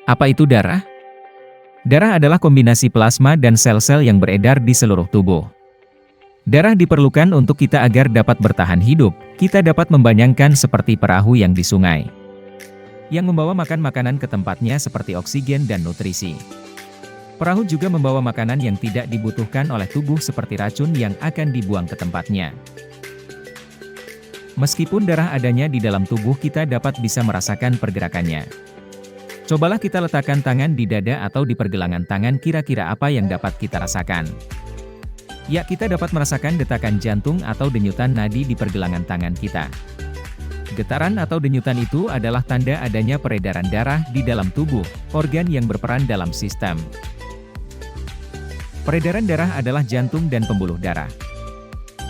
Apa itu darah? Darah adalah kombinasi plasma dan sel-sel yang beredar di seluruh tubuh. Darah diperlukan untuk kita agar dapat bertahan hidup. Kita dapat membayangkan seperti perahu yang di sungai, yang membawa makanan ke tempatnya seperti oksigen dan nutrisi. Perahu juga membawa makanan yang tidak dibutuhkan oleh tubuh seperti racun yang akan dibuang ke tempatnya. Meskipun darah adanya di dalam tubuh, kita dapat bisa merasakan pergerakannya. Cobalah kita letakkan tangan di dada atau di pergelangan tangan, kira-kira apa yang dapat kita rasakan? Ya, kita dapat merasakan detakan jantung atau denyutan nadi di pergelangan tangan kita. Getaran atau denyutan itu adalah tanda adanya peredaran darah di dalam tubuh, organ yang berperan dalam sistem. Peredaran darah adalah jantung dan pembuluh darah.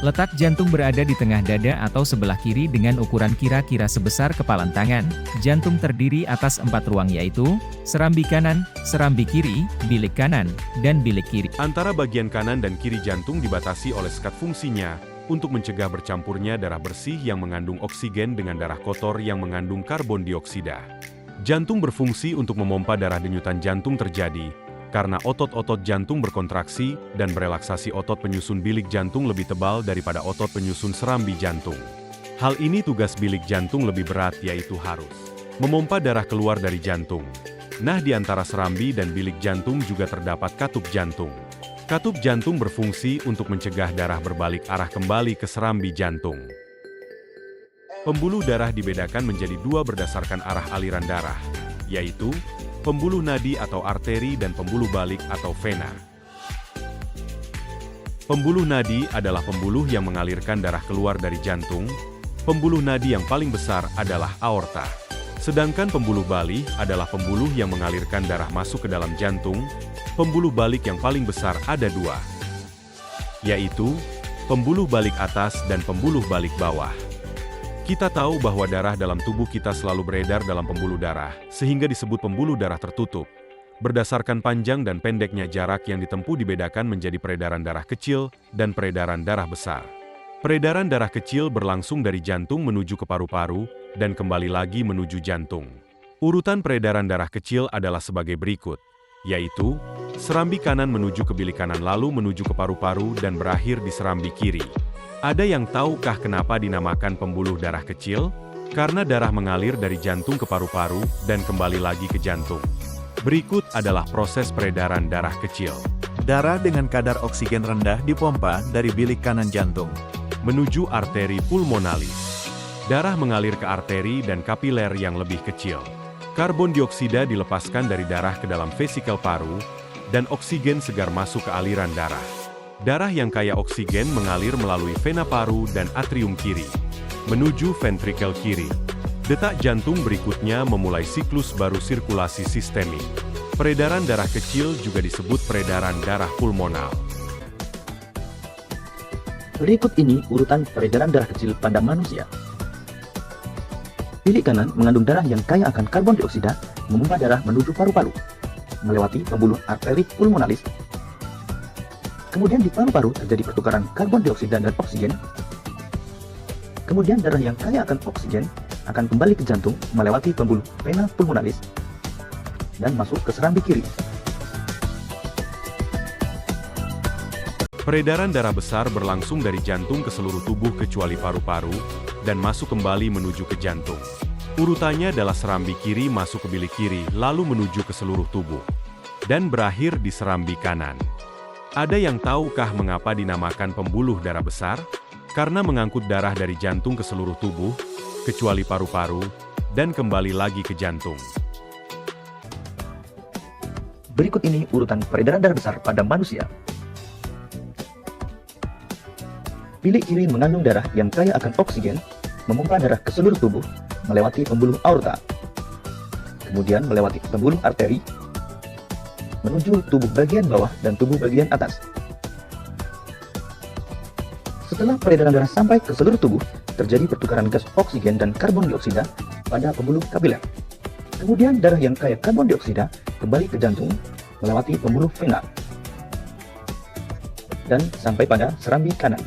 Letak jantung berada di tengah dada atau sebelah kiri dengan ukuran kira-kira sebesar kepalan tangan. Jantung terdiri atas 4 ruang, yaitu serambi kanan, serambi kiri, bilik kanan, dan bilik kiri. Antara bagian kanan dan kiri jantung dibatasi oleh sekat fungsinya untuk mencegah bercampurnya darah bersih yang mengandung oksigen dengan darah kotor yang mengandung karbon dioksida. Jantung berfungsi untuk memompa darah. Denyutan jantung terjadi karena otot-otot jantung berkontraksi dan berelaksasi. Otot penyusun bilik jantung lebih tebal daripada otot penyusun serambi jantung. Hal ini tugas bilik jantung lebih berat, yaitu harus memompa darah keluar dari jantung. Nah, di antara serambi dan bilik jantung juga terdapat katup jantung. Katup jantung berfungsi untuk mencegah darah berbalik arah kembali ke serambi jantung. Pembuluh darah dibedakan menjadi 2 berdasarkan arah aliran darah, yaitu pembuluh nadi atau arteri dan pembuluh balik atau vena. Pembuluh nadi adalah pembuluh yang mengalirkan darah keluar dari jantung. Pembuluh nadi yang paling besar adalah aorta. Sedangkan pembuluh balik adalah pembuluh yang mengalirkan darah masuk ke dalam jantung. Pembuluh balik yang paling besar ada 2, yaitu pembuluh balik atas dan pembuluh balik bawah. Kita tahu bahwa darah dalam tubuh kita selalu beredar dalam pembuluh darah, sehingga disebut pembuluh darah tertutup. Berdasarkan panjang dan pendeknya jarak yang ditempuh dibedakan menjadi peredaran darah kecil dan peredaran darah besar. Peredaran darah kecil berlangsung dari jantung menuju ke paru-paru dan kembali lagi menuju jantung. Urutan peredaran darah kecil adalah sebagai berikut, yaitu serambi kanan menuju ke bilik kanan, lalu menuju ke paru-paru dan berakhir di serambi kiri. Ada yang tahukah kenapa dinamakan pembuluh darah kecil? Karena darah mengalir dari jantung ke paru-paru dan kembali lagi ke jantung. Berikut adalah proses peredaran darah kecil. Darah dengan kadar oksigen rendah dipompa dari bilik kanan jantung menuju arteri pulmonalis. Darah mengalir ke arteri dan kapiler yang lebih kecil. Karbon dioksida dilepaskan dari darah ke dalam vesikel paru, dan oksigen segar masuk ke aliran darah. Darah yang kaya oksigen mengalir melalui vena paru dan atrium kiri, menuju ventrikel kiri. Detak jantung berikutnya memulai siklus baru sirkulasi sistemik. Peredaran darah kecil juga disebut peredaran darah pulmonal. Berikut ini urutan peredaran darah kecil pada manusia. Bilik kanan mengandung darah yang kaya akan karbon dioksida, memompa darah menuju paru-paru, melewati pembuluh arteri pulmonalis. Kemudian di paru-paru terjadi pertukaran karbon dioksida dan oksigen. Kemudian darah yang kaya akan oksigen akan kembali ke jantung melewati pembuluh vena pulmonalis dan masuk ke serambi kiri. Peredaran darah besar berlangsung dari jantung ke seluruh tubuh kecuali paru-paru dan masuk kembali menuju ke jantung. Urutannya adalah serambi kiri masuk ke bilik kiri, lalu menuju ke seluruh tubuh, dan berakhir di serambi kanan. Ada yang tahukah mengapa dinamakan pembuluh darah besar? Karena mengangkut darah dari jantung ke seluruh tubuh, kecuali paru-paru, dan kembali lagi ke jantung. Berikut ini urutan peredaran darah besar pada manusia. Bilik kiri mengandung darah yang kaya akan oksigen, memompa darah ke seluruh tubuh, melewati pembuluh aorta, kemudian melewati pembuluh arteri, menuju tubuh bagian bawah dan tubuh bagian atas. Setelah peredaran darah sampai ke seluruh tubuh, terjadi pertukaran gas oksigen dan karbon dioksida pada pembuluh kapiler. Kemudian darah yang kaya karbon dioksida kembali ke jantung melewati pembuluh vena dan sampai pada serambi kanan.